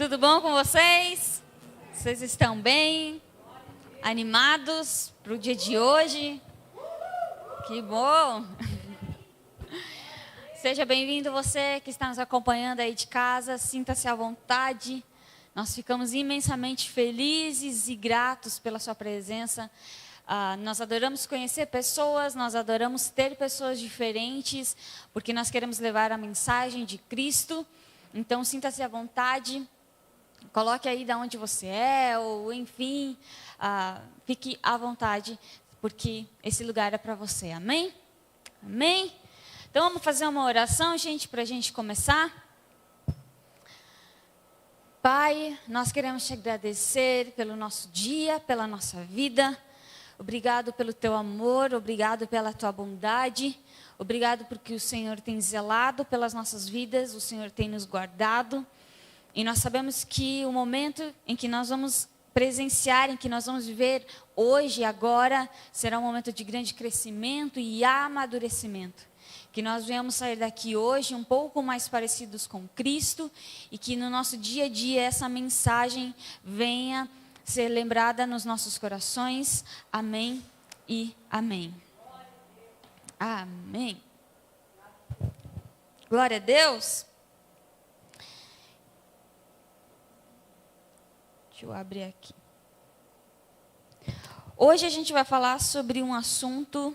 Tudo bom com vocês? Vocês estão bem? Animados para o dia de hoje? Que bom! Seja bem-vindo você que está nos acompanhando aí de casa, sinta-se à vontade. Nós ficamos imensamente felizes e gratos pela sua presença. Nós adoramos conhecer pessoas, nós adoramos ter pessoas diferentes, porque nós queremos levar a mensagem de Cristo. Então, sinta-se à vontade, coloque aí de onde você é, ou enfim, fique à vontade, porque esse lugar é para você. Amém? Amém? Então, vamos fazer uma oração, gente, para a gente começar. Pai, nós queremos te agradecer pelo nosso dia, pela nossa vida. Obrigado pelo teu amor, obrigado pela tua bondade. Obrigado porque o Senhor tem zelado pelas nossas vidas, o Senhor tem nos guardado. E nós sabemos que o momento em que nós vamos presenciar, em que nós vamos viver hoje e agora, será um momento de grande crescimento e amadurecimento. Que nós venhamos sair daqui hoje um pouco mais parecidos com Cristo e que no nosso dia a dia essa mensagem venha ser lembrada nos nossos corações. Amém e amém. Amém. Glória a Deus. Deixa eu abrir aqui. Hoje a gente vai falar sobre um assunto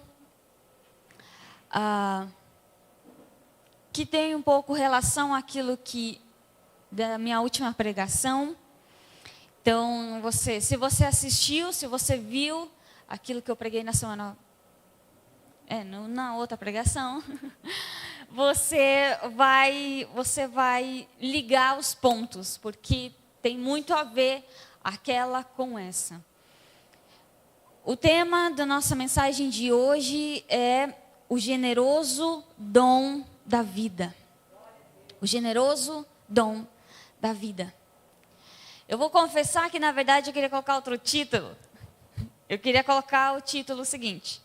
que tem um pouco relação àquilo que da minha última pregação. Então, se você assistiu, se você viu aquilo que eu preguei na semana, na outra pregação, você vai ligar os pontos, porque tem muito a ver aquela com essa. O tema da nossa mensagem de hoje é o generoso dom da vida. O generoso dom da vida. Eu vou confessar que, na verdade, eu queria colocar outro título. Eu queria colocar o título seguinte: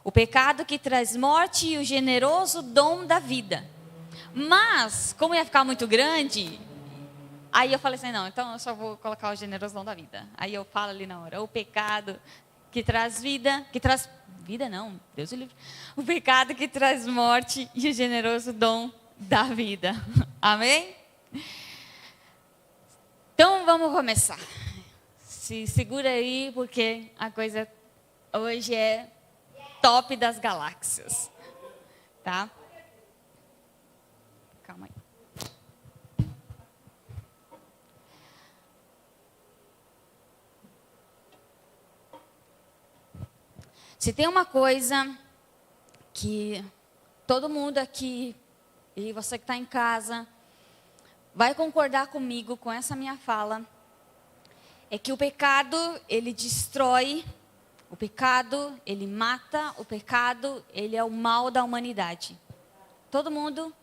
o pecado que traz morte e o generoso dom da vida. Mas, como ia ficar muito grande, aí eu falei assim, não, então eu só vou colocar o generoso dom da vida. Aí eu falo ali na hora, o pecado que traz vida, não, Deus o livre. O pecado que traz morte e o generoso dom da vida. Amém? Então vamos começar. Se segura aí, porque a coisa hoje é top das galáxias. Tá? Calma aí. Se tem uma coisa que todo mundo aqui, e você que está em casa, vai concordar comigo com essa minha fala, é que o pecado, ele destrói, o pecado, ele mata, o pecado, ele é o mal da humanidade. Todo mundo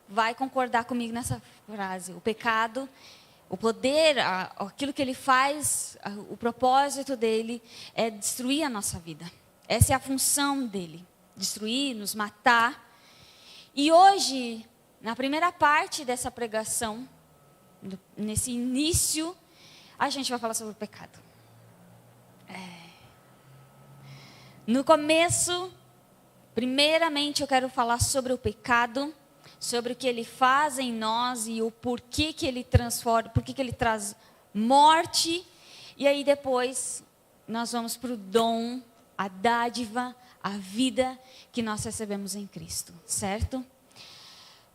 vai concordar comigo nessa frase. O pecado, o poder, aquilo que ele faz, o propósito dele é destruir a nossa vida. Essa é a função dele, destruir, nos matar. E hoje, na primeira parte dessa pregação, nesse início, a gente vai falar sobre o pecado. No começo, primeiramente eu quero falar sobre o pecado, sobre o que ele faz em nós e o porquê que ele transforma, porquê que ele traz morte. E aí depois nós vamos para o dom, a dádiva, a vida que nós recebemos em Cristo, certo?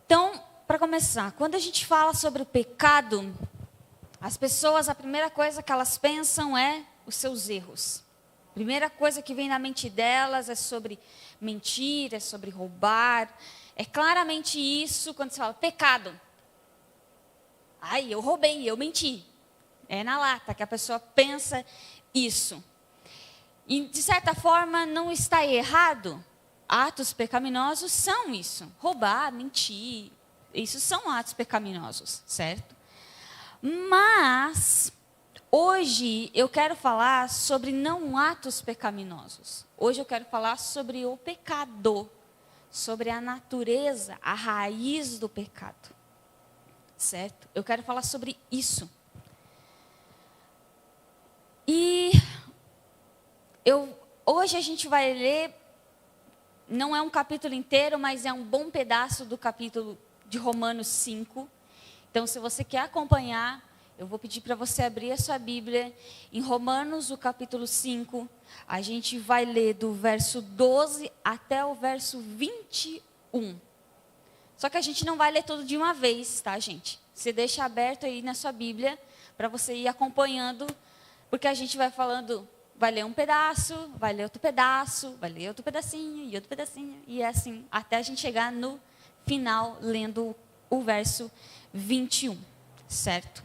Então, para começar, quando a gente fala sobre o pecado, as pessoas, a primeira coisa que elas pensam é os seus erros. A primeira coisa que vem na mente delas é sobre mentir, é sobre roubar. É claramente isso quando se fala pecado. Ai, eu roubei, eu menti. É na lata que a pessoa pensa isso. E, de certa forma, não está errado. Atos pecaminosos são isso. Roubar, mentir, isso são atos pecaminosos, certo? Mas, hoje, eu quero falar sobre não atos pecaminosos. Hoje eu quero falar sobre o pecado, sobre a natureza, a raiz do pecado. certo? Eu quero falar sobre isso. E hoje a gente vai ler, não é um capítulo inteiro, mas é um bom pedaço do capítulo de Romanos 5. Então, se você quer acompanhar, eu vou pedir para você abrir a sua Bíblia em Romanos, o capítulo 5. A gente vai ler do verso 12 até o verso 21. Só que a gente não vai ler tudo de uma vez, tá, gente? Você deixa aberto aí na sua Bíblia para você ir acompanhando, porque a gente vai falando, vai ler um pedaço, vai ler outro pedaço, vai ler outro pedacinho e outro pedacinho, e é assim, até a gente chegar no final, lendo o verso 21, certo?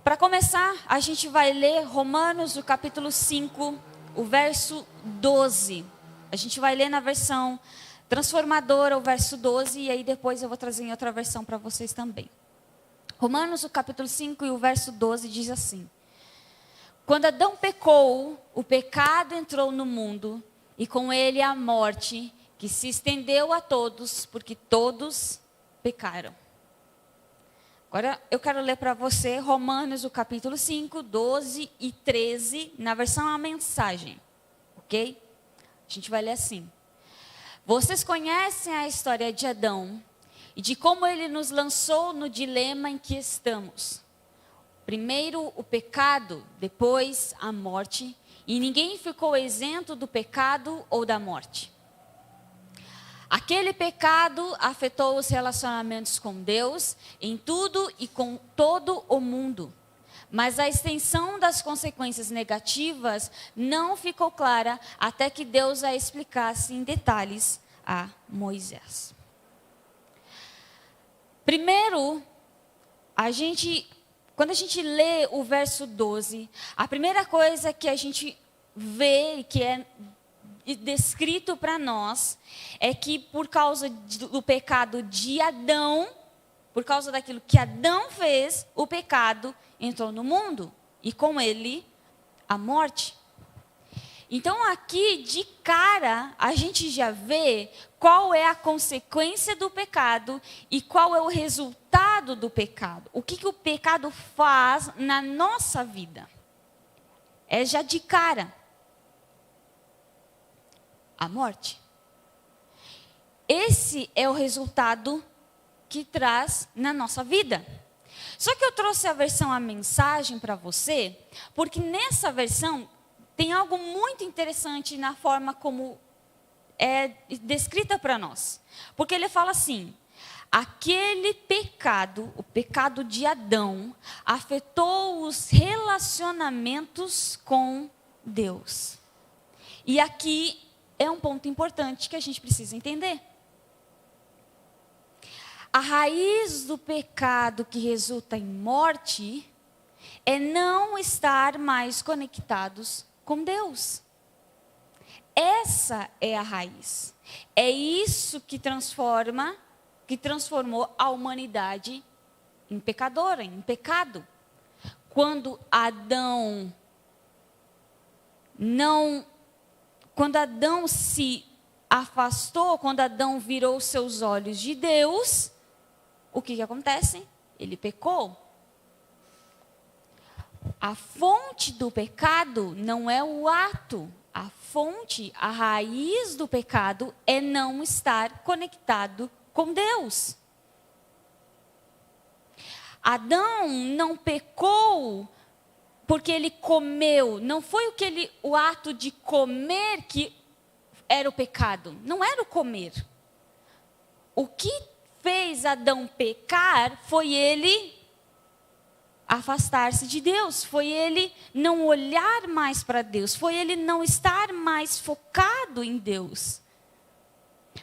Para começar, a gente vai ler Romanos, o capítulo 5, o verso 12. A gente vai ler na versão transformadora, o verso 12, e aí depois eu vou trazer em outra versão para vocês também. Romanos, o capítulo 5 e o verso 12 diz assim: quando Adão pecou, o pecado entrou no mundo, e com ele a morte, que se estendeu a todos, porque todos pecaram. Agora eu quero ler para você Romanos, o capítulo 5, 12 e 13, na versão A Mensagem, ok? A gente vai ler assim: vocês conhecem a história de Adão e de como ele nos lançou no dilema em que estamos. Primeiro o pecado, depois a morte, e ninguém ficou isento do pecado ou da morte. Aquele pecado afetou os relacionamentos com Deus em tudo e com todo o mundo. Mas a extensão das consequências negativas não ficou clara até que Deus a explicasse em detalhes a Moisés. Primeiro, quando a gente lê o verso 12, a primeira coisa que a gente vê e que é descrito para nós é que por causa do pecado de Adão, por causa daquilo que Adão fez, o pecado entrou no mundo e com ele a morte. Então aqui de cara a gente já vê qual é a consequência do pecado e qual é o resultado do pecado. O que o pecado faz na nossa vida? É já de cara a morte. Esse é o resultado que traz na nossa vida. Só que eu trouxe a versão A Mensagem para você, porque nessa versão tem algo muito interessante na forma como é descrita para nós. Porque ele fala assim: aquele pecado, o pecado de Adão, afetou os relacionamentos com Deus. E aqui é um ponto importante que a gente precisa entender. A raiz do pecado que resulta em morte é não estar mais conectados com Deus. Essa é a raiz. É isso que transformou a humanidade em pecadora, em pecado. Quando Adão se afastou, quando Adão virou seus olhos de Deus, o que acontece? Ele pecou. A fonte do pecado não é o ato. A fonte, a raiz do pecado é não estar conectado com Deus. Adão não pecou porque ele comeu. Não foi o ato de comer que era o pecado. Não era o comer. O que fez Adão pecar foi ele afastar-se de Deus, foi ele não olhar mais para Deus, foi ele não estar mais focado em Deus.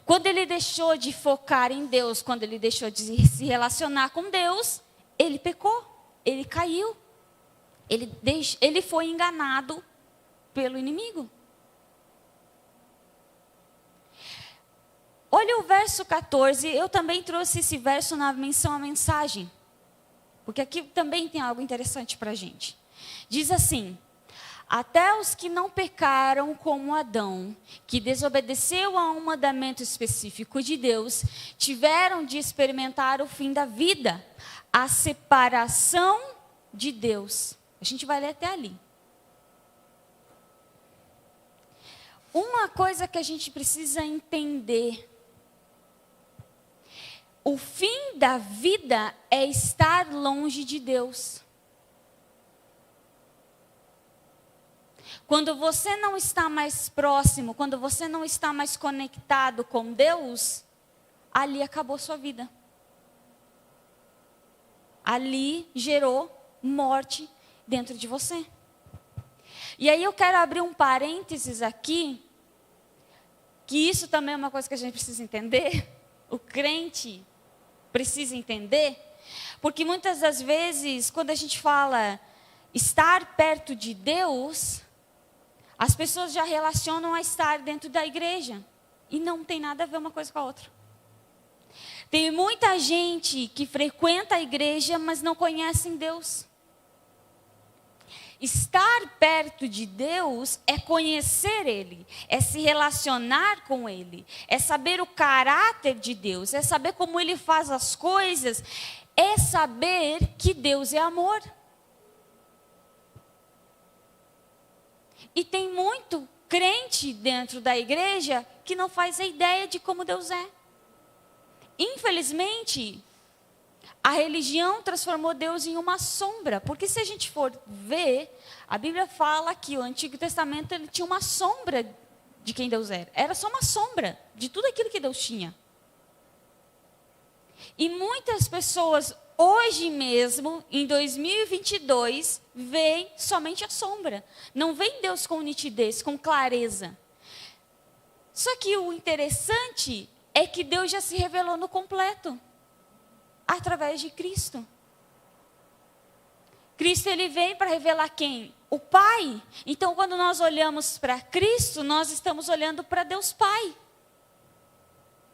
Quando ele deixou de focar em Deus, quando ele deixou de se relacionar com Deus, ele pecou, ele caiu, ele foi enganado pelo inimigo. Olha o verso 14, eu também trouxe esse verso na menção à mensagem. Porque aqui também tem algo interessante para a gente. Diz assim: até os que não pecaram como Adão, que desobedeceu a um mandamento específico de Deus, tiveram de experimentar o fim da vida. a separação de Deus. A gente vai ler até ali. Uma coisa que a gente precisa entender: o fim da vida é estar longe de Deus. Quando você não está mais próximo, quando você não está mais conectado com Deus, ali acabou sua vida. Ali gerou morte dentro de você. E aí eu quero abrir um parênteses aqui, que isso também é uma coisa que a gente precisa entender. O crente precisa entender, porque muitas das vezes, quando a gente fala estar perto de Deus, as pessoas já relacionam a estar dentro da igreja. E não tem nada a ver uma coisa com a outra. Tem muita gente que frequenta a igreja, mas não conhecem Deus. Estar perto de Deus é conhecer Ele, é se relacionar com Ele, é saber o caráter de Deus, é saber como Ele faz as coisas, é saber que Deus é amor. E tem muito crente dentro da igreja que não faz a ideia de como Deus é. Infelizmente, a religião transformou Deus em uma sombra. Porque se a gente for ver, a Bíblia fala que o Antigo Testamento ele tinha uma sombra de quem Deus era. Era só uma sombra de tudo aquilo que Deus tinha. E muitas pessoas, hoje mesmo, em 2022, veem somente a sombra. Não veem Deus com nitidez, com clareza. Só que o interessante é que Deus já se revelou no completo, através de Cristo. Cristo ele vem para revelar quem? O Pai. Então, quando nós olhamos para Cristo, nós estamos olhando para Deus Pai.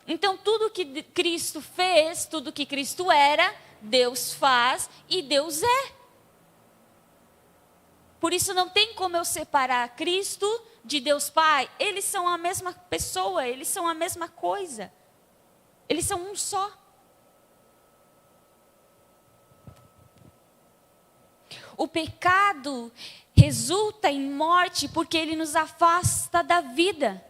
Então, tudo que Cristo fez, tudo que Cristo era, Deus faz e Deus é. Por isso não tem como eu separar Cristo de Deus Pai. Eles são a mesma pessoa, eles são a mesma coisa. Eles são um só. O pecado resulta em morte porque ele nos afasta da vida.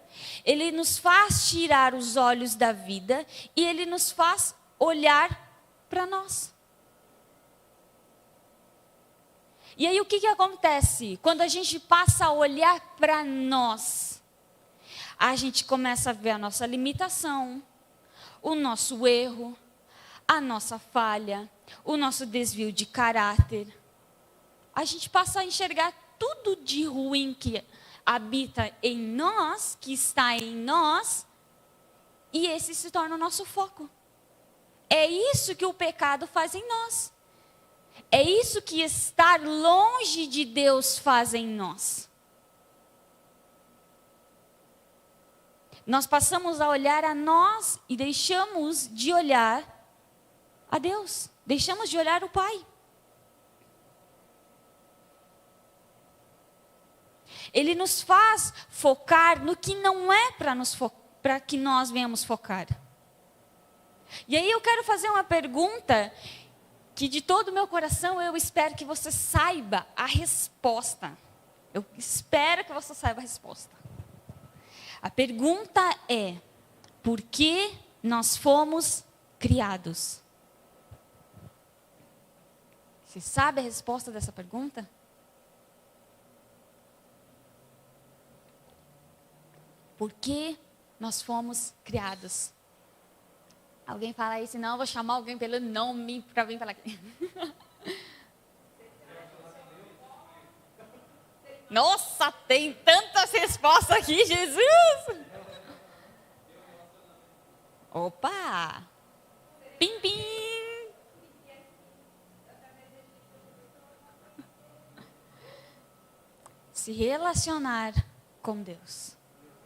Ele nos faz tirar os olhos da vida e ele nos faz olhar para nós. E aí o que acontece? Quando a gente passa a olhar para nós, a gente começa a ver a nossa limitação, o nosso erro, a nossa falha, o nosso desvio de caráter. A gente passa a enxergar tudo de ruim que habita em nós, que está em nós, e esse se torna o nosso foco. É isso que o pecado faz em nós. É isso que estar longe de Deus faz em nós. Nós passamos a olhar a nós e deixamos de olhar a Deus. Deixamos de olhar o Pai. Ele nos faz focar no que não é para que nós venhamos focar. E aí eu quero fazer uma pergunta que de todo o meu coração eu espero que você saiba a resposta. Eu espero que você saiba a resposta. A pergunta é: por que nós fomos criados? Você sabe a resposta dessa pergunta? Por que nós fomos criados? Alguém fala aí, senão eu vou chamar alguém pelo nome para vir falar aqui. Nossa, tem tantas respostas aqui, Jesus! Opa! Pim, pim! Se relacionar com Deus.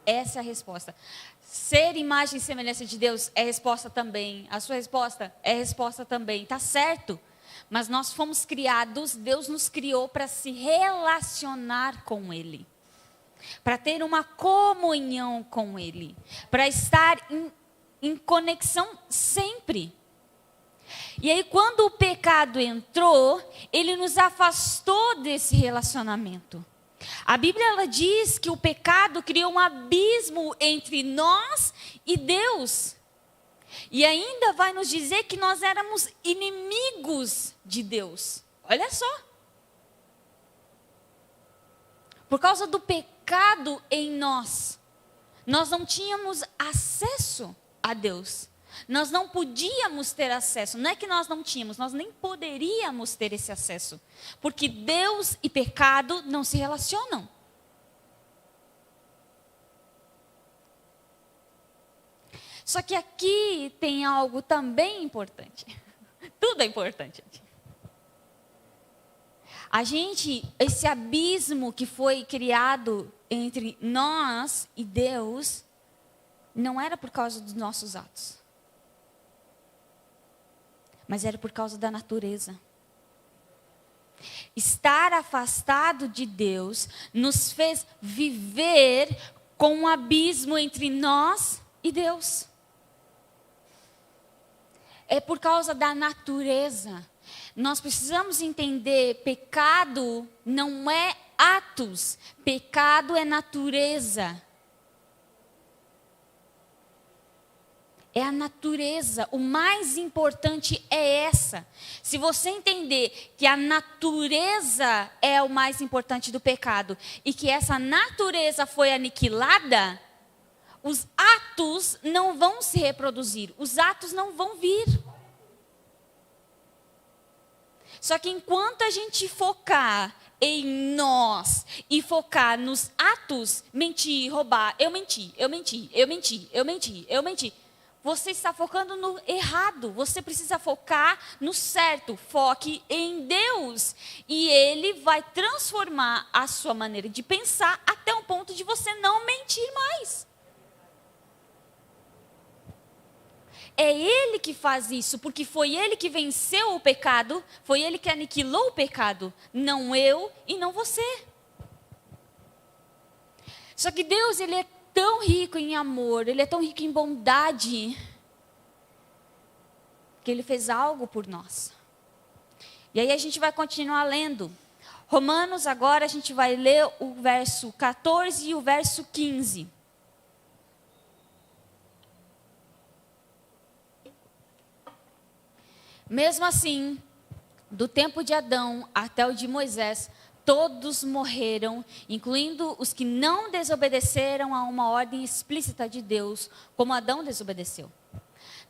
Essa é a resposta. Ser imagem e semelhança de Deus é resposta também. A sua resposta é resposta também. Está certo. Mas nós fomos criados, Deus nos criou para se relacionar com Ele. Para ter uma comunhão com Ele. Para estar em conexão sempre. E aí, quando o pecado entrou, ele nos afastou desse relacionamento. A Bíblia ela diz que o pecado criou um abismo entre nós e Deus. E ainda vai nos dizer que nós éramos inimigos de Deus. Olha só. Por causa do pecado em nós, nós não tínhamos acesso a Deus. Nós não podíamos ter acesso. Não é que nós não tínhamos, nós nem poderíamos ter esse acesso. Porque Deus e pecado não se relacionam. Só que aqui tem algo também importante. Tudo é importante. Esse abismo que foi criado entre nós e Deus, não era por causa dos nossos atos. Mas era por causa da natureza. Estar afastado de Deus nos fez viver com um abismo entre nós e Deus. É por causa da natureza. Nós precisamos entender, pecado não é atos, pecado é natureza. É a natureza, o mais importante é essa. Se você entender que a natureza é o mais importante do pecado e que essa natureza foi aniquilada, os atos não vão se reproduzir, os atos não vão vir. Só que enquanto a gente focar em nós e focar nos atos, mentir, roubar, eu menti, você está focando no errado. Você precisa focar no certo. Foque em Deus. E Ele vai transformar a sua maneira de pensar até um ponto de você não mentir mais. É Ele que faz isso, porque foi Ele que venceu o pecado, foi Ele que aniquilou o pecado, não eu e não você. Só que Deus, Ele é tão rico em amor, Ele é tão rico em bondade, que Ele fez algo por nós. E aí a gente vai continuar lendo. Romanos agora a gente vai ler o verso 14 e o verso 15. Mesmo assim, do tempo de Adão até o de Moisés, todos morreram, incluindo os que não desobedeceram a uma ordem explícita de Deus, como Adão desobedeceu.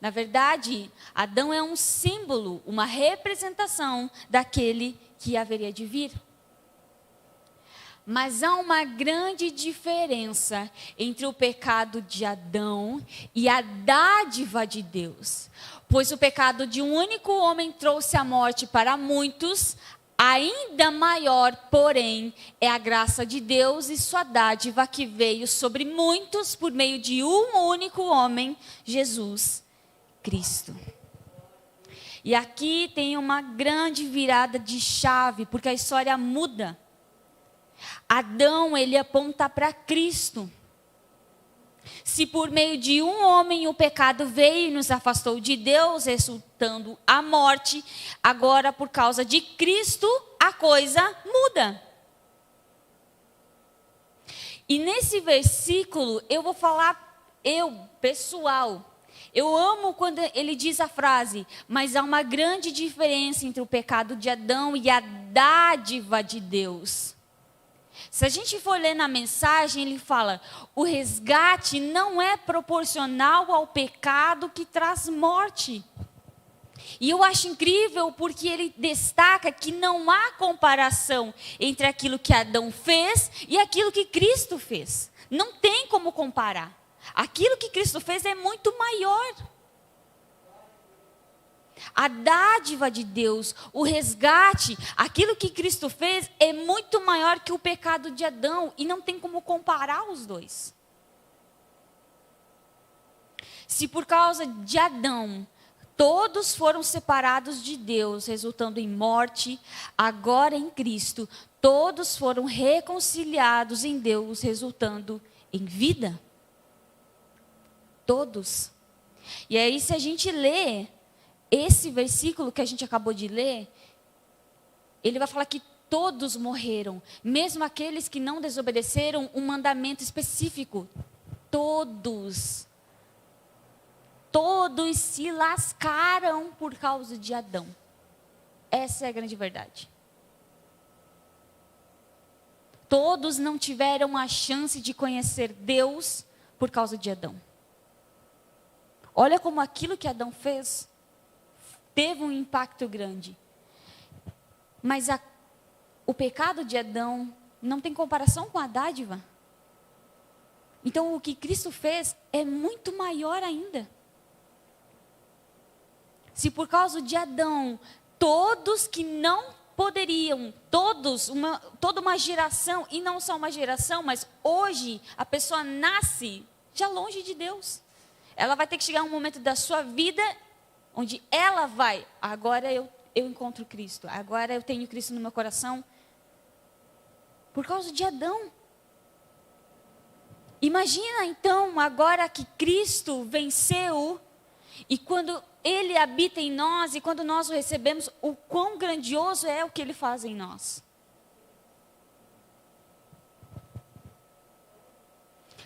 Na verdade, Adão é um símbolo, uma representação daquele que haveria de vir. Mas há uma grande diferença entre o pecado de Adão e a dádiva de Deus. Pois o pecado de um único homem trouxe a morte para muitos, ainda maior, porém, é a graça de Deus e sua dádiva que veio sobre muitos por meio de um único homem, Jesus Cristo. E aqui tem uma grande virada de chave, porque a história muda. Adão, ele aponta para Cristo. Se por meio de um homem o pecado veio e nos afastou de Deus, resultando a morte, agora por causa de Cristo a coisa muda. E nesse versículo eu vou falar, pessoal, eu amo quando ele diz a frase, mas há uma grande diferença entre o pecado de Adão e a dádiva de Deus. Se a gente for ler na mensagem, ele fala, o resgate não é proporcional ao pecado que traz morte. E eu acho incrível porque ele destaca que não há comparação entre aquilo que Adão fez e aquilo que Cristo fez. Não tem como comparar. Aquilo que Cristo fez é muito maior. A dádiva de Deus, o resgate, aquilo que Cristo fez é muito maior que o pecado de Adão e não tem como comparar os dois. Se por causa de Adão todos foram separados de Deus, resultando em morte, agora em Cristo todos foram reconciliados em Deus, resultando em vida. Todos. E aí se a gente lê esse versículo que a gente acabou de ler, ele vai falar que todos morreram, mesmo aqueles que não desobedeceram um mandamento específico. Todos se lascaram por causa de Adão. Essa é a grande verdade. Todos não tiveram a chance de conhecer Deus por causa de Adão. Olha como aquilo que Adão fez teve um impacto grande. Mas o pecado de Adão não tem comparação com a dádiva. Então o que Cristo fez é muito maior ainda. Se por causa de Adão, todos que não poderiam, toda uma geração, e não só uma geração, mas hoje a pessoa nasce já longe de Deus. Ela vai ter que chegar um momento da sua vida onde ela vai, agora eu encontro Cristo, agora eu tenho Cristo no meu coração. Por causa de Adão. Imagina então, agora que Cristo venceu, e quando Ele habita em nós, e quando nós o recebemos, o quão grandioso é o que Ele faz em nós.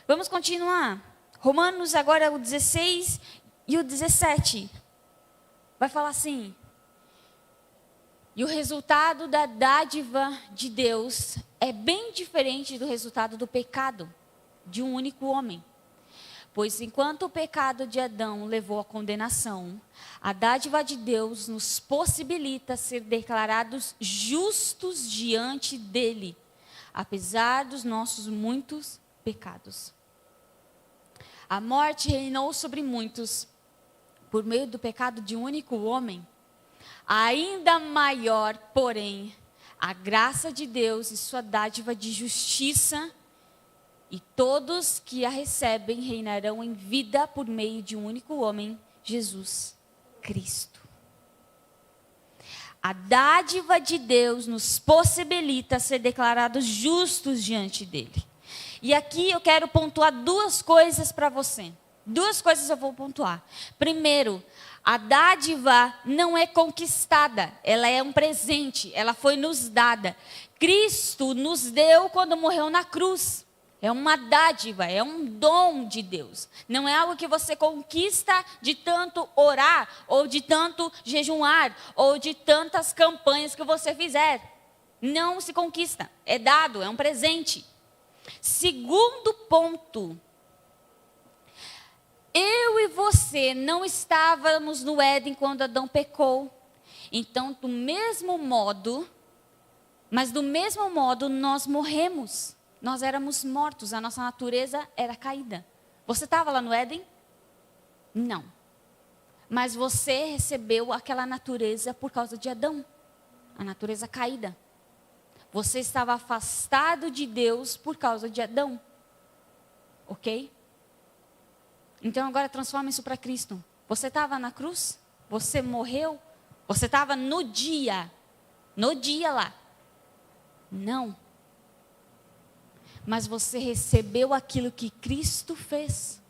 Vamos continuar. Romanos agora o 16 e o 17. Vai falar assim: e o resultado da dádiva de Deus é bem diferente do resultado do pecado de um único homem. Pois enquanto o pecado de Adão levou à condenação, a dádiva de Deus nos possibilita ser declarados justos diante dele, apesar dos nossos muitos pecados. A morte reinou sobre muitos por meio do pecado de um único homem. Ainda maior, porém, a graça de Deus e sua dádiva de justiça, e todos que a recebem reinarão em vida por meio de um único homem, Jesus Cristo. A dádiva de Deus nos possibilita ser declarados justos diante dele. E aqui eu quero pontuar duas coisas para você. Duas coisas eu vou pontuar. Primeiro, a dádiva não é conquistada, ela é um presente, ela foi nos dada. Cristo nos deu quando morreu na cruz. É uma dádiva, é um dom de Deus. Não é algo que você conquista de tanto orar, ou de tanto jejuar, ou de tantas campanhas que você fizer. Não se conquista, é dado, é um presente. Segundo ponto, eu e você não estávamos no Éden quando Adão pecou. Então, do mesmo modo nós morremos. Nós éramos mortos, a nossa natureza era caída. Você estava lá no Éden? Não. Mas você recebeu aquela natureza por causa de Adão, a natureza caída. Você estava afastado de Deus por causa de Adão. Ok? Então agora transforma isso para Cristo. Você estava na cruz? Você morreu? Você estava no dia lá? Não. Mas você recebeu aquilo que Cristo fez.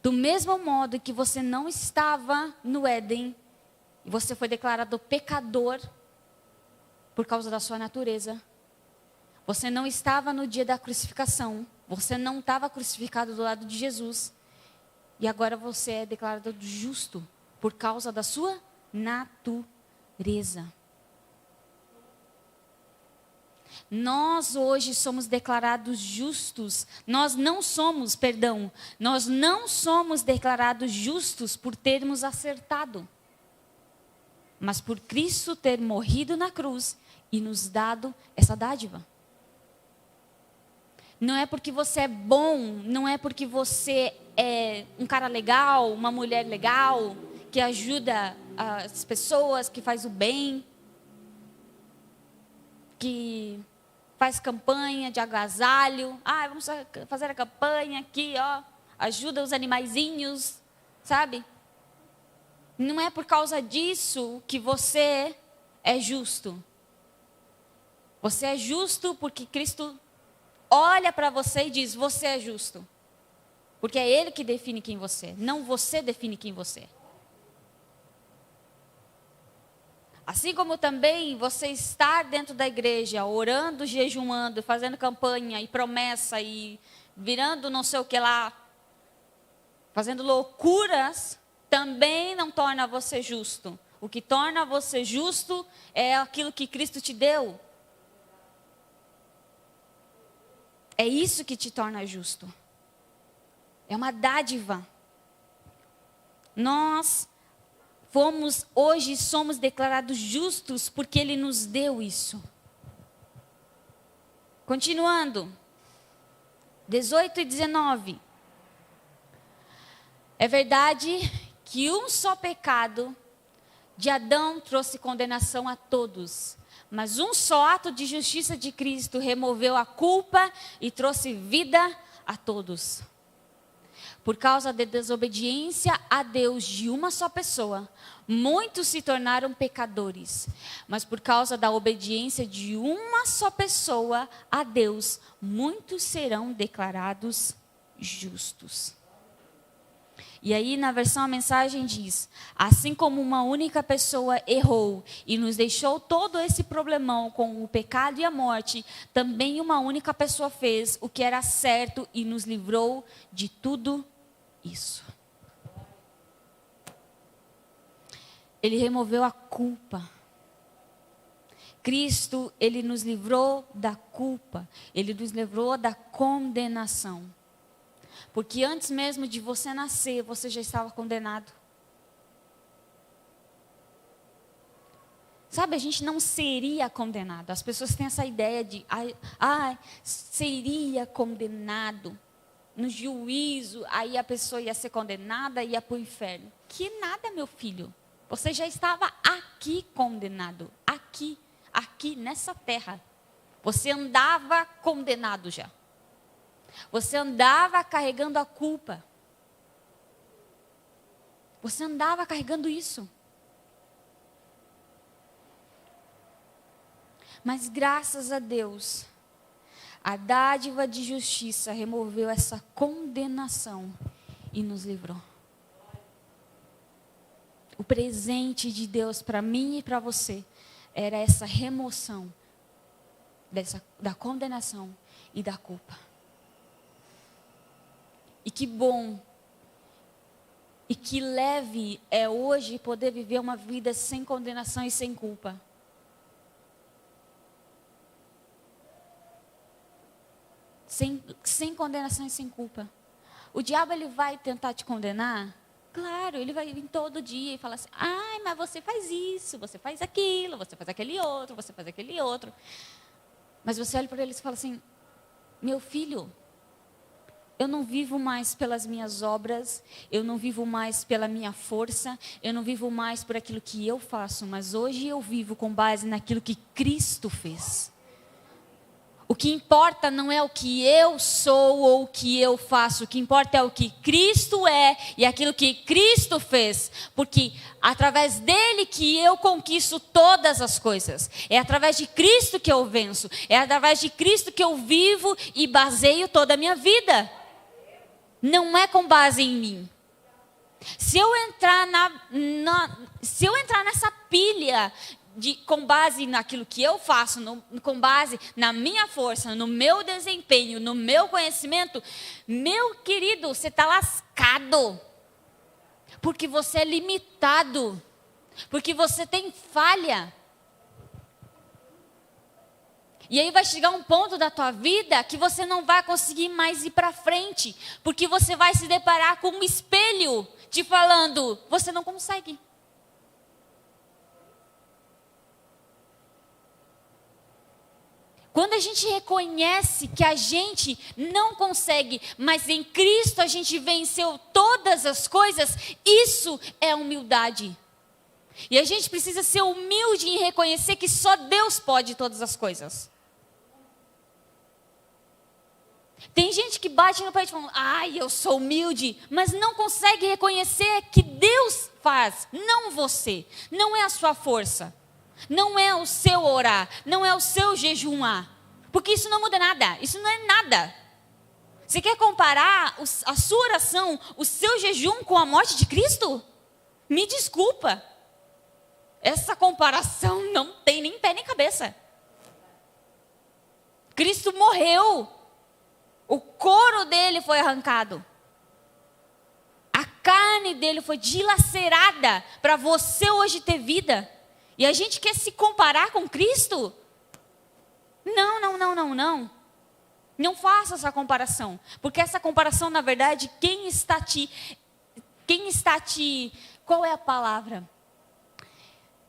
Do mesmo modo que você não estava no Éden, e você foi declarado pecador por causa da sua natureza. Você não estava no dia da crucificação. Você não estava crucificado do lado de Jesus. E agora você é declarado justo por causa da sua natureza. Nós hoje somos declarados justos. Nós não somos declarados justos por termos acertado, mas por Cristo ter morrido na cruz e nos dado essa dádiva. Não é porque você é bom, não é porque você é um cara legal, uma mulher legal, que ajuda as pessoas, que faz o bem, que faz campanha de agasalho. Vamos fazer a campanha aqui, ó, ajuda os animaizinhos, sabe? Não é por causa disso que você é justo. Você é justo porque Cristo olha para você e diz: você é justo. Porque é Ele que define quem você é, não você define quem você é. Assim como também você estar dentro da igreja, orando, jejuando, fazendo campanha e promessa e virando não sei o que lá, fazendo loucuras, também não torna você justo. O que torna você justo é aquilo que Cristo te deu. É isso que te torna justo. É uma dádiva. Nós hoje somos declarados justos porque Ele nos deu isso. Continuando. 18 e 19. É verdade que um só pecado de Adão trouxe condenação a todos. Mas um só ato de justiça de Cristo removeu a culpa e trouxe vida a todos. Por causa da desobediência a Deus de uma só pessoa, muitos se tornaram pecadores. Mas por causa da obediência de uma só pessoa a Deus, muitos serão declarados justos. E aí na versão a mensagem diz: assim como uma única pessoa errou e nos deixou todo esse problemão com o pecado e a morte, também uma única pessoa fez o que era certo e nos livrou de tudo isso. Ele removeu a culpa. Cristo, Ele nos livrou da culpa. Ele nos livrou da condenação. Porque antes mesmo de você nascer, você já estava condenado. Sabe, a gente não seria condenado. As pessoas têm essa ideia de, seria condenado. No juízo, aí a pessoa ia ser condenada e ia para o inferno. Que nada, meu filho. Você já estava aqui condenado. Aqui, nessa terra. Você andava condenado já. Você andava carregando a culpa. Você andava carregando isso. Mas graças a Deus, a dádiva de justiça removeu essa condenação e nos livrou. O presente de Deus para mim e para você era essa remoção da condenação e da culpa. E que bom e que leve é hoje poder viver uma vida sem condenação e sem culpa. Sem condenação e sem culpa. O diabo, ele vai tentar te condenar? Claro, ele vai vir todo dia e falar assim: ai, mas você faz isso, você faz aquilo, você faz aquele outro, você faz aquele outro. Mas você olha para ele e fala assim: meu filho, eu não vivo mais pelas minhas obras, eu não vivo mais pela minha força, eu não vivo mais por aquilo que eu faço, mas hoje eu vivo com base naquilo que Cristo fez. O que importa não é o que eu sou ou o que eu faço. O que importa é o que Cristo é e aquilo que Cristo fez. Porque através dele que eu conquisto todas as coisas. É através de Cristo que eu venço. É através de Cristo que eu vivo e baseio toda a minha vida. Não é com base em mim. Se eu entrar nessa pilha com base naquilo que eu faço, com base na minha força, no meu desempenho, no meu conhecimento, meu querido, você está lascado. Porque você é limitado. Porque você tem falha. E aí vai chegar um ponto da tua vida que você não vai conseguir mais ir para frente. Porque você vai se deparar com um espelho te falando: você não consegue. Quando a gente reconhece que a gente não consegue, mas em Cristo a gente venceu todas as coisas, isso é humildade. E a gente precisa ser humilde em reconhecer que só Deus pode todas as coisas. Tem gente que bate no peito falando: ai, eu sou humilde, mas não consegue reconhecer que Deus faz, não você, não é a sua força. Não é o seu orar, não é o seu jejuar. Porque isso não muda nada, isso não é nada. Você quer comparar a sua oração, o seu jejum com a morte de Cristo? Me desculpa. Essa comparação não tem nem pé nem cabeça. Cristo morreu. O couro dele foi arrancado. A carne dele foi dilacerada para você hoje ter vida. E a gente quer se comparar com Cristo? Não. Não faça essa comparação. Porque essa comparação, na verdade, qual é a palavra?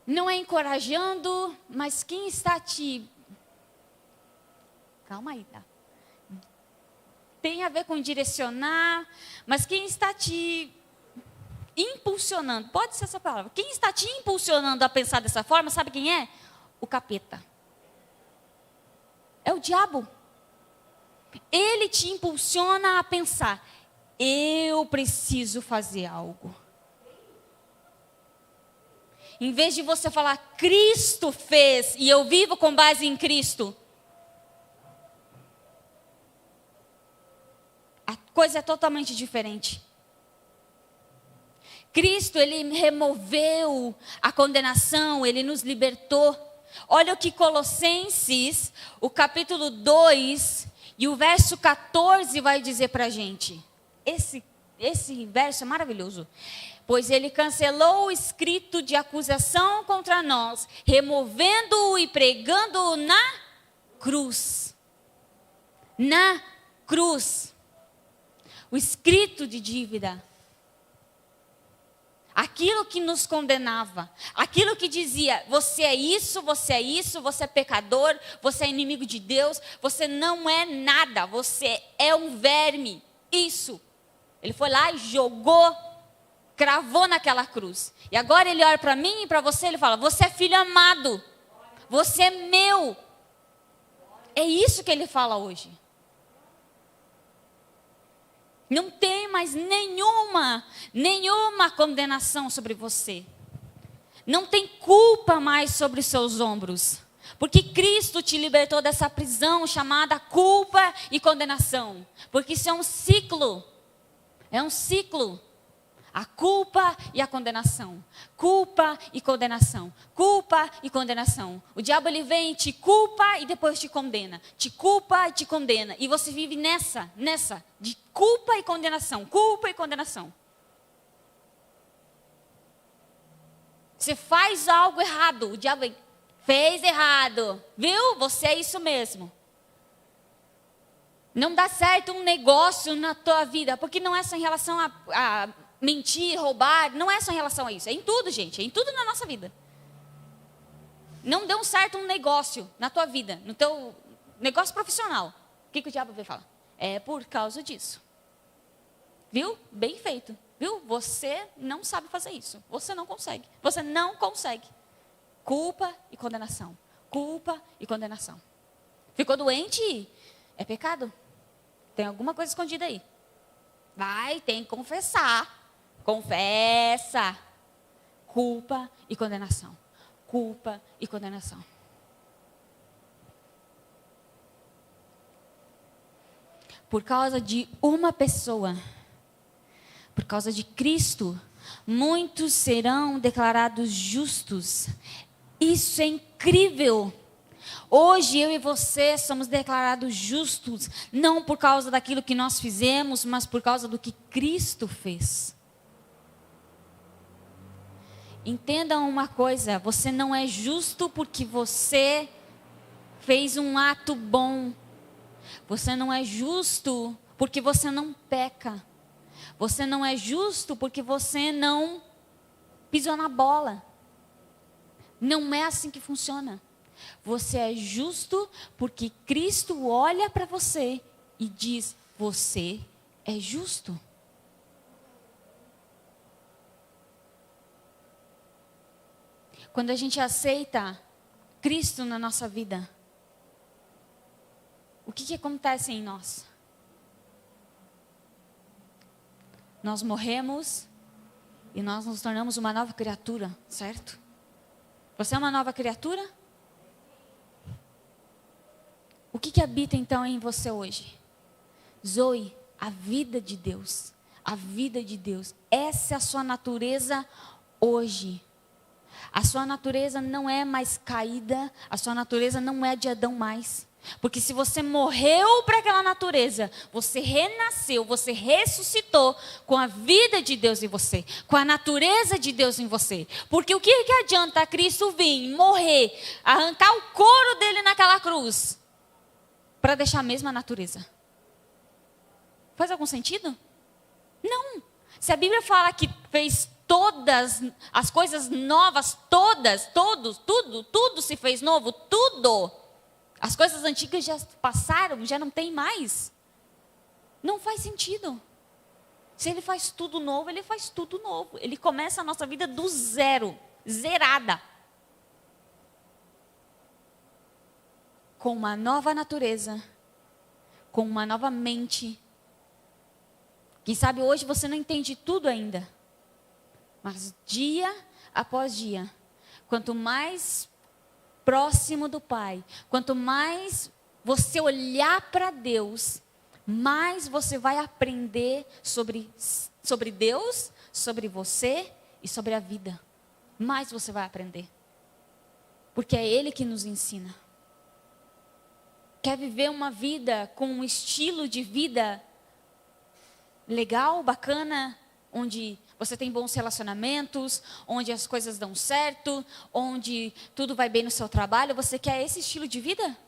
Não é encorajando, mas quem está te... Calma aí, tá? Tem a ver com direcionar, mas quem está te impulsionando, pode ser essa palavra, quem está te impulsionando a pensar dessa forma, sabe quem é? O capeta. É o diabo. Ele te impulsiona a pensar, eu preciso fazer algo. Em vez de você falar, Cristo fez e eu vivo com base em Cristo, a coisa é totalmente diferente. Cristo, Ele removeu a condenação, Ele nos libertou. Olha o que Colossenses, o capítulo 2 e o verso 14 vai dizer para a gente. Esse verso é maravilhoso. Pois Ele cancelou o escrito de acusação contra nós, removendo-o e pregando-o na cruz. Na cruz. O escrito de dívida. Aquilo que nos condenava. Aquilo que dizia, você é isso, você é pecador, você é inimigo de Deus, você não é nada, você é um verme. Isso. Ele foi lá e jogou, cravou naquela cruz. E agora ele olha para mim e para você, ele fala, você é filho amado. Você é meu. É isso que ele fala hoje. Não tem mais nenhuma condenação sobre você. Não tem culpa mais sobre os seus ombros. Porque Cristo te libertou dessa prisão chamada culpa e condenação. Porque isso é um ciclo. É um ciclo. A culpa e a condenação. Culpa e condenação. Culpa e condenação. O diabo ele vem, te culpa e depois te condena. Te culpa e te condena. E você vive nessa, de culpa e condenação. Culpa e condenação. Você faz algo errado. O diabo vem, fez errado. Viu? Você é isso mesmo. Não dá certo um negócio na tua vida. Porque não é só em relação a mentir, roubar, não é só em relação a isso. É em tudo, gente. É em tudo na nossa vida. Não deu certo um negócio na tua vida, no teu negócio profissional. O que o diabo vai falar? É por causa disso. Viu? Bem feito. Viu? Você não sabe fazer isso. Você não consegue. Você não consegue. Culpa e condenação. Culpa e condenação. Ficou doente? É pecado. Tem alguma coisa escondida aí. Vai, tem que confessar. Confessa. Culpa e condenação. Culpa e condenação. Por causa de uma pessoa, por causa de Cristo, muitos serão declarados justos. Isso é incrível. Hoje eu e você somos declarados justos, não por causa daquilo que nós fizemos, mas por causa do que Cristo fez. Entendam uma coisa, você não é justo porque você fez um ato bom. Você não é justo porque você não peca. Você não é justo porque você não pisou na bola. Não é assim que funciona. Você é justo porque Cristo olha para você e diz, você é justo. Quando a gente aceita Cristo na nossa vida, o que acontece em nós? Nós morremos e nós nos tornamos uma nova criatura, certo? Você é uma nova criatura? O que habita então em você hoje? Zoe, a vida de Deus. A vida de Deus. Essa é a sua natureza hoje. A sua natureza não é mais caída. A sua natureza não é de Adão mais. Porque se você morreu para aquela natureza, você renasceu, você ressuscitou com a vida de Deus em você, com a natureza de Deus em você. Porque o que adianta Cristo vir, morrer, arrancar o couro dele naquela cruz, para deixar a mesma natureza? Faz algum sentido? Não. Se a Bíblia fala que fez todas as coisas novas, tudo se fez novo, tudo. As coisas antigas já passaram, já não tem mais. Não faz sentido. Se ele faz tudo novo, ele faz tudo novo. Ele começa a nossa vida do zero, zerada. Com uma nova natureza, com uma nova mente. Quem sabe hoje você não entende tudo ainda. Mas dia após dia, quanto mais próximo do Pai, quanto mais você olhar para Deus, mais você vai aprender sobre Deus, sobre você e sobre a vida. Mais você vai aprender. Porque é Ele que nos ensina. Quer viver uma vida com um estilo de vida legal, bacana, onde você tem bons relacionamentos, onde as coisas dão certo, onde tudo vai bem no seu trabalho? Você quer esse estilo de vida?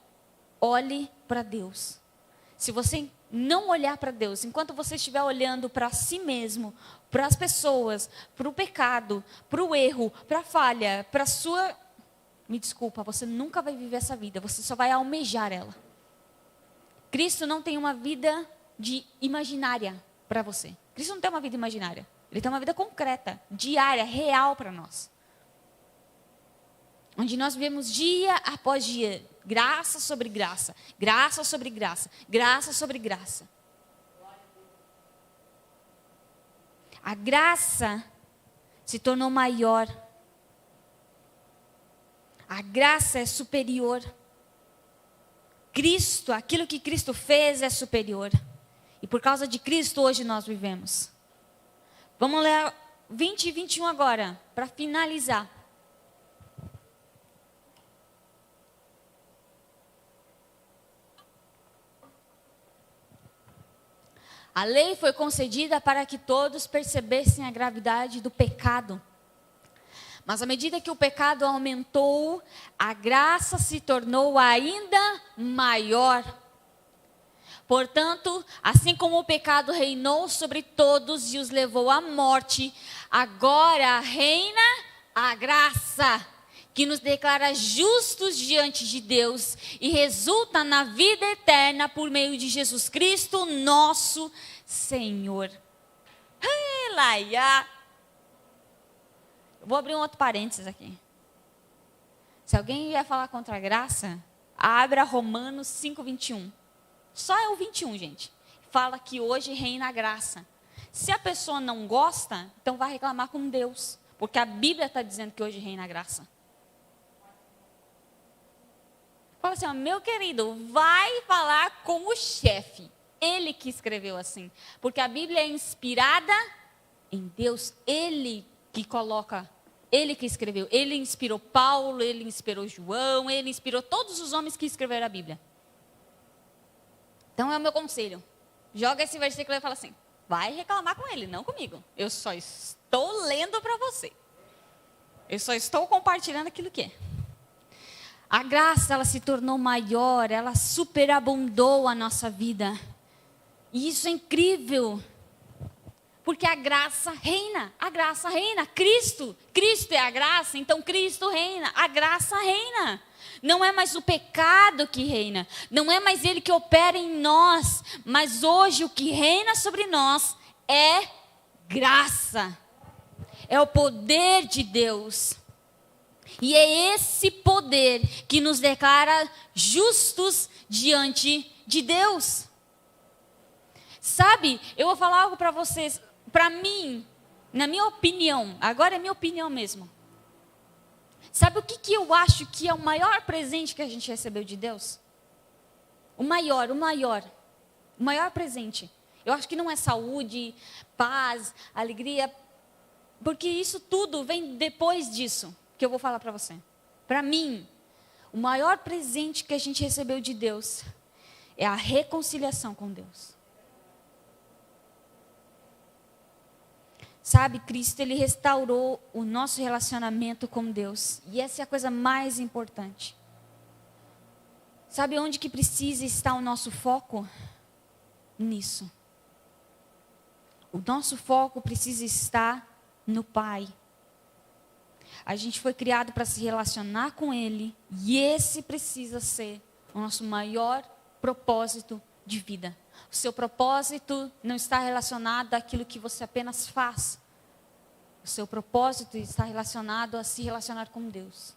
Olhe para Deus. Se você não olhar para Deus, enquanto você estiver olhando para si mesmo, para as pessoas, para o pecado, para o erro, para a falha, para a sua... Me desculpa, você nunca vai viver essa vida, você só vai almejar ela. Cristo não tem uma vida imaginária para você. Cristo não tem uma vida imaginária. Ele tem uma vida concreta, diária, real para nós. Onde nós vivemos dia após dia, graça sobre graça, graça sobre graça, graça sobre graça. A graça se tornou maior. A graça é superior. Cristo, aquilo que Cristo fez é superior. E por causa de Cristo hoje nós vivemos. Vamos ler 20 e 21 agora, para finalizar. A lei foi concedida para que todos percebessem a gravidade do pecado. Mas à medida que o pecado aumentou, a graça se tornou ainda maior. Portanto, assim como o pecado reinou sobre todos e os levou à morte, agora reina a graça, que nos declara justos diante de Deus e resulta na vida eterna por meio de Jesus Cristo, nosso Senhor. Elaia. Eu vou abrir um outro parênteses aqui. Se alguém vier falar contra a graça, abra Romanos 5:21. Só é o 21, gente. Fala que hoje reina a graça. Se a pessoa não gosta, então vai reclamar com Deus. Porque a Bíblia está dizendo que hoje reina a graça. Fala assim, ó, meu querido, vai falar com o chefe. Ele que escreveu assim. Porque a Bíblia é inspirada em Deus. Ele que coloca, ele que escreveu. Ele inspirou Paulo, ele inspirou João, ele inspirou todos os homens que escreveram a Bíblia. Então é o meu conselho. Joga esse versículo e fala assim, vai reclamar com ele, não comigo. Eu só estou lendo para você. Eu só estou compartilhando aquilo que é. A graça, ela se tornou maior, ela superabundou a nossa vida. E isso é incrível. Porque a graça reina, Cristo é a graça, então Cristo reina, a graça reina. Não é mais o pecado que reina, não é mais ele que opera em nós, mas hoje o que reina sobre nós é graça, é o poder de Deus. E é esse poder que nos declara justos diante de Deus. Sabe, eu vou falar algo para vocês, para mim, na minha opinião, agora é minha opinião mesmo. Sabe o que eu acho que é o maior presente que a gente recebeu de Deus? O maior. O maior presente. Eu acho que não é saúde, paz, alegria, porque isso tudo vem depois disso, que eu vou falar para você. Para mim, o maior presente que a gente recebeu de Deus é a reconciliação com Deus. Sabe, Cristo, Ele restaurou o nosso relacionamento com Deus. E essa é a coisa mais importante. Sabe onde que precisa estar o nosso foco? Nisso. O nosso foco precisa estar no Pai. A gente foi criado para se relacionar com Ele. E esse precisa ser o nosso maior propósito de vida. O seu propósito não está relacionado àquilo que você apenas faz. O seu propósito está relacionado a se relacionar com Deus.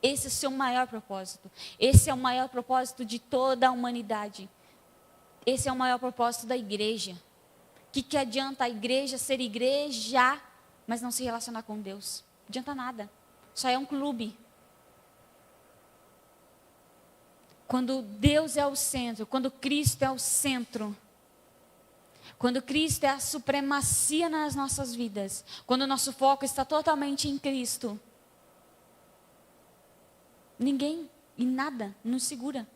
Esse é o seu maior propósito. Esse é o maior propósito de toda a humanidade. Esse é o maior propósito da igreja. O que adianta a igreja ser igreja, mas não se relacionar com Deus? Não adianta nada. Só é um clube. Quando Deus é o centro, quando Cristo é o centro, quando Cristo é a supremacia nas nossas vidas, quando o nosso foco está totalmente em Cristo, ninguém e nada nos segura.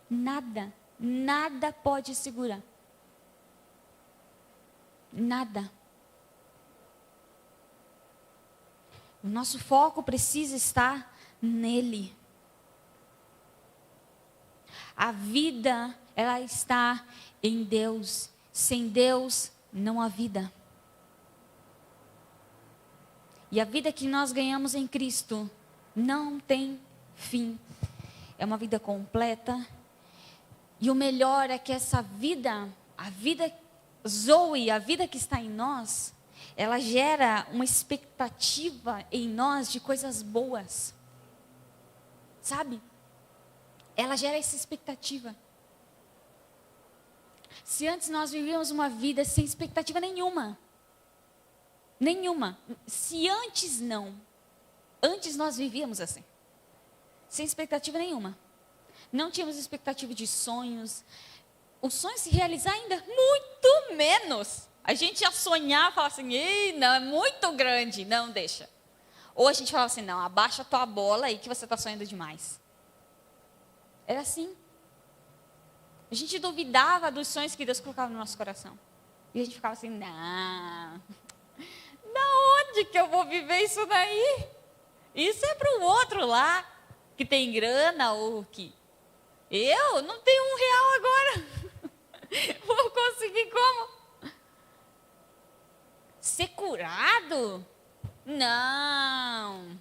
Nada pode segurar. Nada. O nosso foco precisa estar nele. A vida, ela está em Deus. Sem Deus, não há vida. E a vida que nós ganhamos em Cristo não tem fim. É uma vida completa. E o melhor é que essa vida, a vida Zoe, a vida que está em nós, ela gera uma expectativa em nós de coisas boas. Sabe? Ela gera essa expectativa. Se antes nós vivíamos uma vida sem expectativa nenhuma. Se antes não. Antes nós vivíamos assim. Sem expectativa nenhuma. Não tínhamos expectativa de sonhos. O sonho se realizar ainda, muito menos. A gente ia sonhar, falar assim, ei, não, é muito grande, não, deixa. Ou a gente falava assim, não, abaixa a tua bola aí que você está sonhando demais. Era assim. A gente duvidava dos sonhos que Deus colocava no nosso coração. E a gente ficava assim, não, da onde que eu vou viver isso daí? Isso é para o outro lá, que tem grana ou que... Eu não tenho R$1 agora. Vou conseguir como? Ser curado? Não.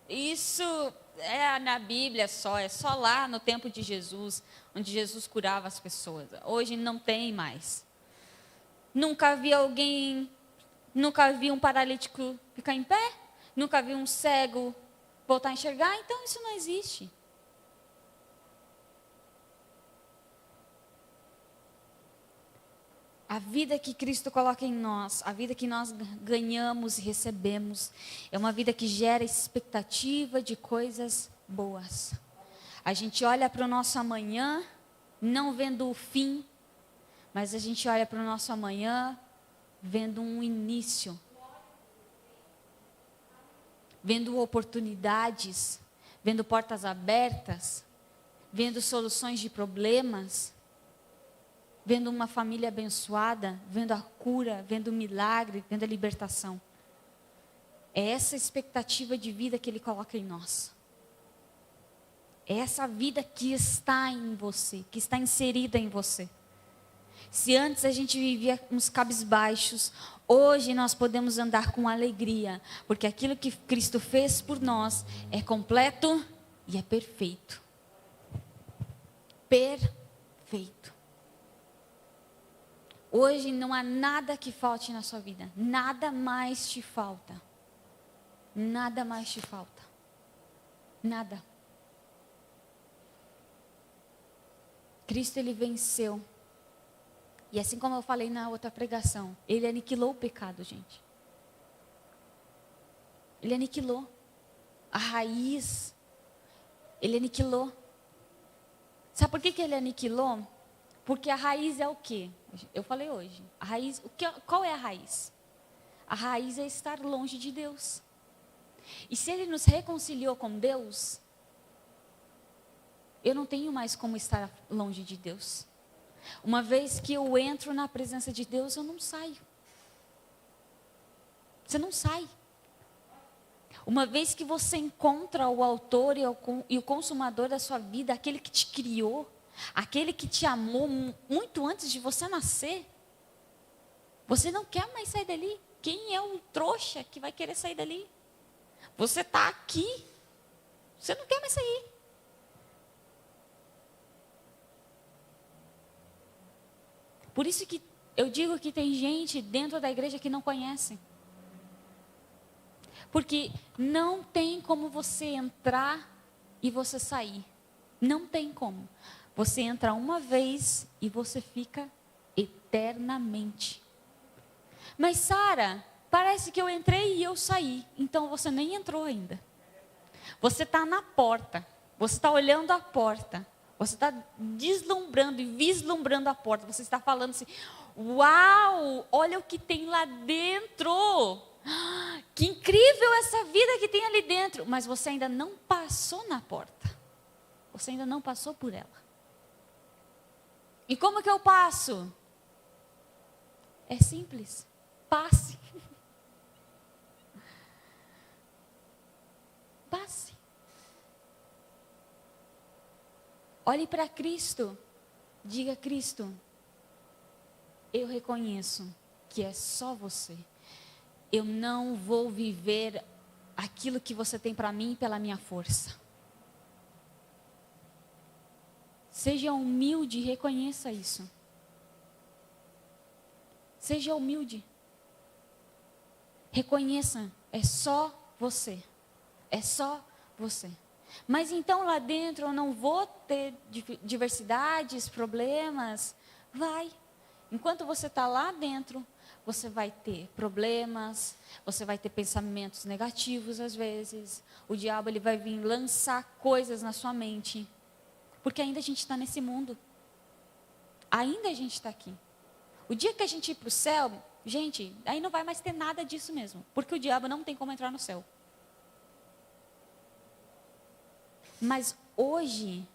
Isso é na Bíblia só, é só lá no tempo de Jesus, onde Jesus curava as pessoas. Hoje não tem mais. Nunca vi um paralítico ficar em pé? Nunca vi um cego voltar a enxergar? Então isso não existe. A vida que Cristo coloca em nós, a vida que nós ganhamos e recebemos, é uma vida que gera expectativa de coisas boas. A gente olha para o nosso amanhã, não vendo o fim, mas a gente olha para o nosso amanhã, vendo um início. Vendo oportunidades, vendo portas abertas, vendo soluções de problemas, vendo uma família abençoada, vendo a cura, vendo o milagre, vendo a libertação. É essa expectativa de vida que Ele coloca em nós. É essa vida que está em você, que está inserida em você. Se antes a gente vivia uns cabisbaixos, hoje nós podemos andar com alegria, porque aquilo que Cristo fez por nós é completo e é perfeito. Perfeito. Hoje não há nada que falte na sua vida. Nada mais te falta. Nada mais te falta. Nada. Cristo, Ele venceu. E assim como eu falei na outra pregação, Ele aniquilou o pecado, gente. Ele aniquilou. A raiz. Ele aniquilou. Sabe por que Ele aniquilou? Porque a raiz é o quê? Eu falei hoje. A raiz, qual é a raiz? A raiz é estar longe de Deus. E se Ele nos reconciliou com Deus, eu não tenho mais como estar longe de Deus. Uma vez que eu entro na presença de Deus, eu não saio. Você não sai. Uma vez que você encontra o autor e o consumador da sua vida, aquele que te criou, aquele que te amou muito antes de você nascer, você não quer mais sair dali. Quem é o trouxa que vai querer sair dali? Você está aqui, você não quer mais sair. Por isso que eu digo que tem gente dentro da igreja que não conhece. Porque não tem como você entrar e você sair. Não tem como. Você entra uma vez e você fica eternamente. Mas Sara, parece que eu entrei e eu saí. Então você nem entrou ainda. Você está na porta. Você está olhando a porta. Você está deslumbrando e vislumbrando a porta. Você está falando assim: uau, olha o que tem lá dentro. Que incrível essa vida que tem ali dentro. Mas você ainda não passou na porta. Você ainda não passou por ela. E como que eu passo? É simples. Passe. Passe. Olhe para Cristo. Diga: Cristo, eu reconheço que é só você. Eu não vou viver aquilo que você tem para mim pela minha força. Seja humilde e reconheça isso. Seja humilde. Reconheça, é só você. É só você. Mas então lá dentro eu não vou ter diversidades, problemas. Vai. Enquanto você está lá dentro, você vai ter problemas, você vai ter pensamentos negativos às vezes. O diabo ele vai vir lançar coisas na sua mente. Porque ainda a gente está nesse mundo. Ainda a gente está aqui. O dia que a gente ir para o céu, gente, aí não vai mais ter nada disso mesmo. Porque o diabo não tem como entrar no céu. Mas hoje,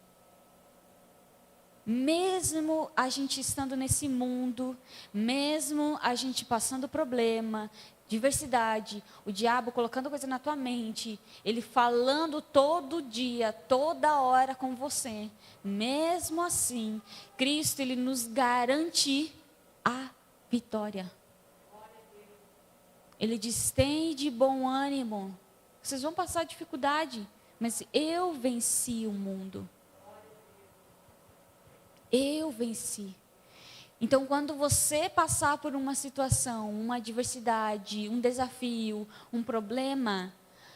mesmo a gente estando nesse mundo, mesmo a gente passando problema, diversidade, o diabo colocando coisa na tua mente, ele falando todo dia, toda hora com você, mesmo assim, Cristo ele nos garante a vitória. Ele diz: tem de bom ânimo, vocês vão passar dificuldade, mas eu venci o mundo. Eu venci. Então, quando você passar por uma situação, uma adversidade, um desafio, um problema,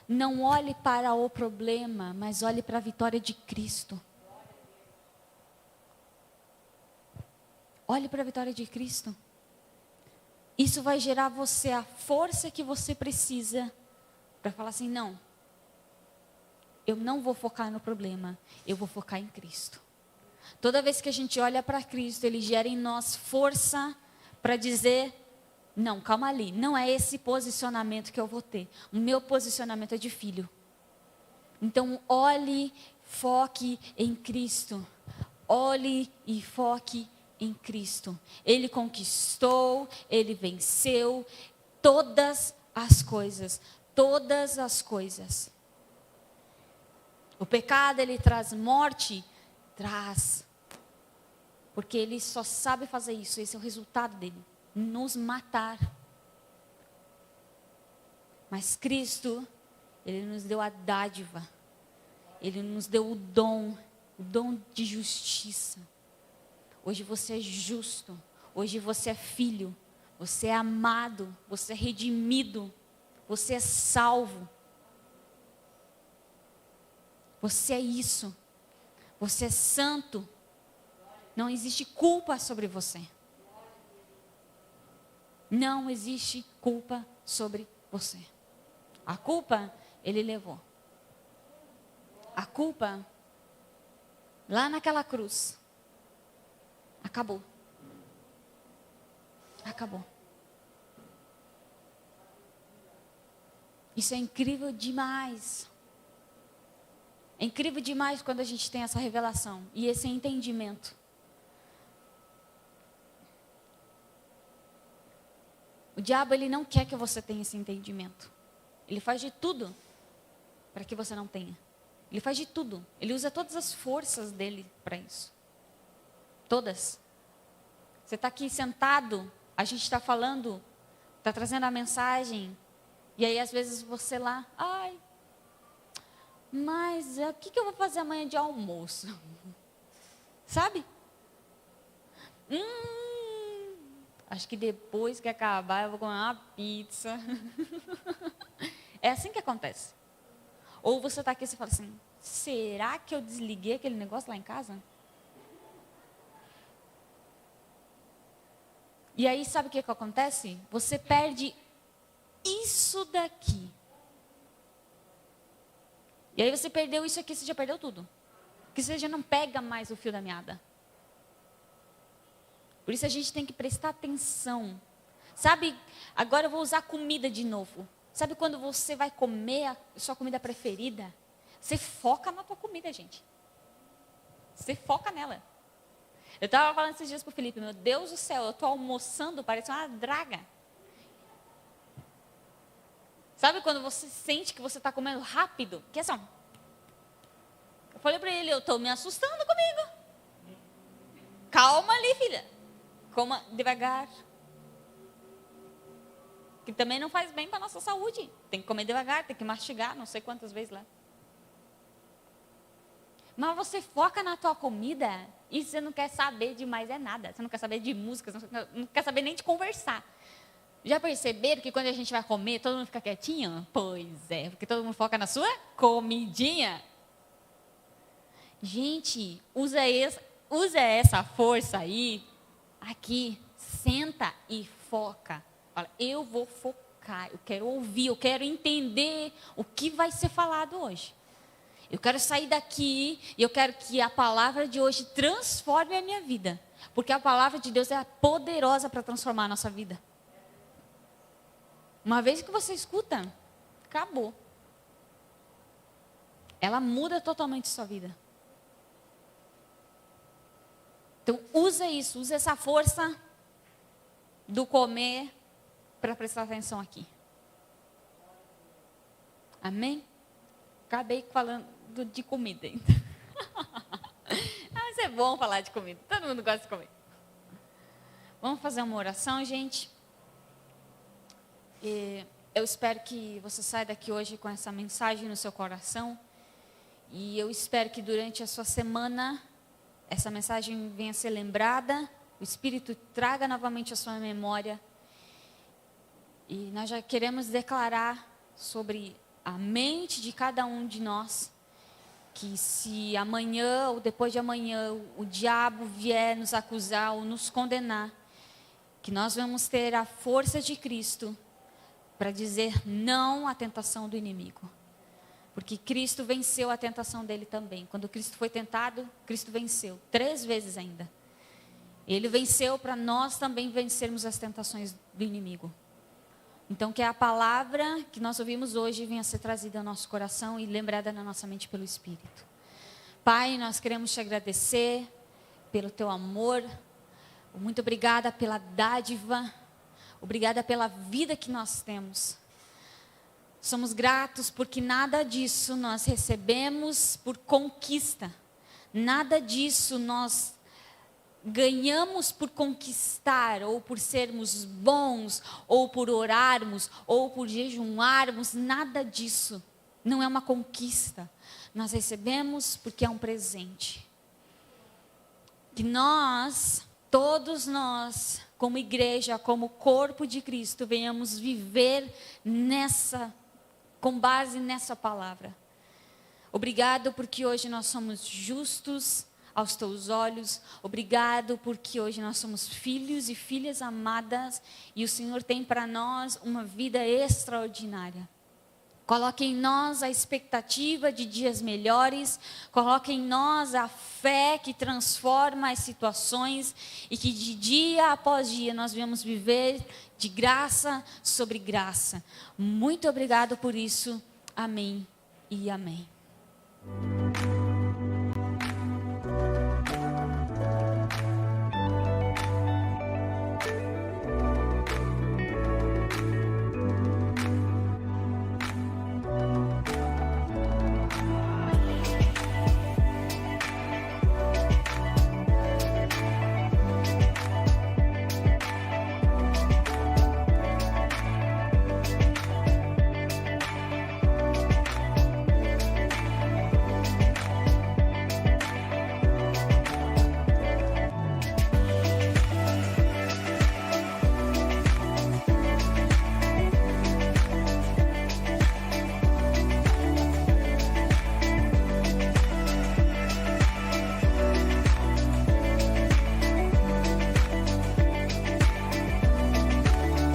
não olhe para o problema, mas olhe para a vitória de Cristo. Olhe para a vitória de Cristo. Isso vai gerar você a força que você precisa para falar assim: não, eu não vou focar no problema, eu vou focar em Cristo. Toda vez que a gente olha para Cristo, Ele gera em nós força para dizer: não, calma ali, não é esse posicionamento que eu vou ter. O meu posicionamento é de filho. Então, olhe, foque em Cristo. Olhe e foque em Cristo. Ele conquistou, Ele venceu todas as coisas. Todas as coisas. O pecado, ele traz morte? Traz. Porque ele só sabe fazer isso. Esse é o resultado dele. Nos matar. Mas Cristo, Ele nos deu a dádiva. Ele nos deu o dom de justiça. Hoje você é justo. Hoje você é filho. Você é amado. Você é redimido. Você é salvo. Você é isso. Você é santo. Não existe culpa sobre você. Não existe culpa sobre você. A culpa, Ele levou. A culpa, lá naquela cruz. acabou. Acabou. Isso é incrível demais. É incrível demais quando a gente tem essa revelação e esse entendimento. O diabo, ele não quer que você tenha esse entendimento. Ele faz de tudo para que você não tenha. Ele faz de tudo. Ele usa todas as forças dele para isso. Todas. Você está aqui sentado, a gente está falando, está trazendo a mensagem, e aí às vezes você lá, ai, mas o que eu vou fazer amanhã de almoço? Sabe? Acho que depois que acabar eu vou comer uma pizza. É assim que acontece. Ou você está aqui e você fala assim, será que eu desliguei aquele negócio lá em casa? E aí sabe o que acontece? Você perde isso daqui. E aí você perdeu isso aqui, você já perdeu tudo. Porque você já não pega mais o fio da meada. Por isso a gente tem que prestar atenção. Sabe, agora eu vou usar comida de novo. Sabe quando você vai comer a sua comida preferida? Você foca na tua comida, gente. Você foca nela. Eu estava falando esses dias para o Felipe, meu Deus do céu, eu estou almoçando, parece uma draga. Sabe quando você sente que você está comendo rápido? Que é assim, eu falei para ele, eu estou me assustando comigo. Calma ali, filha. Coma devagar. Que também não faz bem para a nossa saúde. Tem que comer devagar, tem que mastigar, não sei quantas vezes lá. Mas você foca na tua comida e você não quer saber de mais é nada. Você não quer saber de música, você não quer saber nem de conversar. Já perceberam que quando a gente vai comer, todo mundo fica quietinho? Pois é, porque todo mundo foca na sua comidinha. Gente, usa essa força aí, aqui, senta e foca. Fala, eu vou focar, eu quero ouvir, eu quero entender o que vai ser falado hoje. Eu quero sair daqui e eu quero que a palavra de hoje transforme a minha vida. Porque a palavra de Deus é poderosa para transformar a nossa vida. Uma vez que você escuta, acabou. Ela muda totalmente a sua vida. Então, usa isso, usa essa força do comer para prestar atenção aqui. Amém? Acabei falando de comida ainda. Mas é bom falar de comida. Todo mundo gosta de comer. Vamos fazer uma oração, gente. E eu espero que você saia daqui hoje com essa mensagem no seu coração. E eu espero que durante a sua semana, essa mensagem venha a ser lembrada. O Espírito traga novamente a sua memória. E nós já queremos declarar sobre a mente de cada um de nós, que se amanhã ou depois de amanhã o diabo vier nos acusar ou nos condenar, que nós vamos ter a força de Cristo para dizer não à tentação do inimigo. Porque Cristo venceu a tentação dele também. Quando Cristo foi tentado, Cristo venceu 3 vezes ainda. Ele venceu para nós também vencermos as tentações do inimigo. Então, que a palavra que nós ouvimos hoje venha a ser trazida ao nosso coração e lembrada na nossa mente pelo Espírito. Pai, nós queremos te agradecer pelo teu amor. Muito obrigada pela dádiva. Obrigada pela vida que nós temos. Somos gratos porque nada disso nós recebemos por conquista. Nada disso nós ganhamos por conquistar, ou por sermos bons, ou por orarmos, ou por jejuarmos, nada disso. Não é uma conquista. Nós recebemos porque é um presente. Que nós, todos nós, como igreja, como corpo de Cristo, venhamos viver com base nessa palavra. Obrigado porque hoje nós somos justos aos teus olhos. Obrigado porque hoje nós somos filhos e filhas amadas e o Senhor tem para nós uma vida extraordinária. Coloque em nós a expectativa de dias melhores. Coloque em nós a fé que transforma as situações. E que de dia após dia nós venhamos viver de graça sobre graça. Muito obrigado por isso. Amém e amém.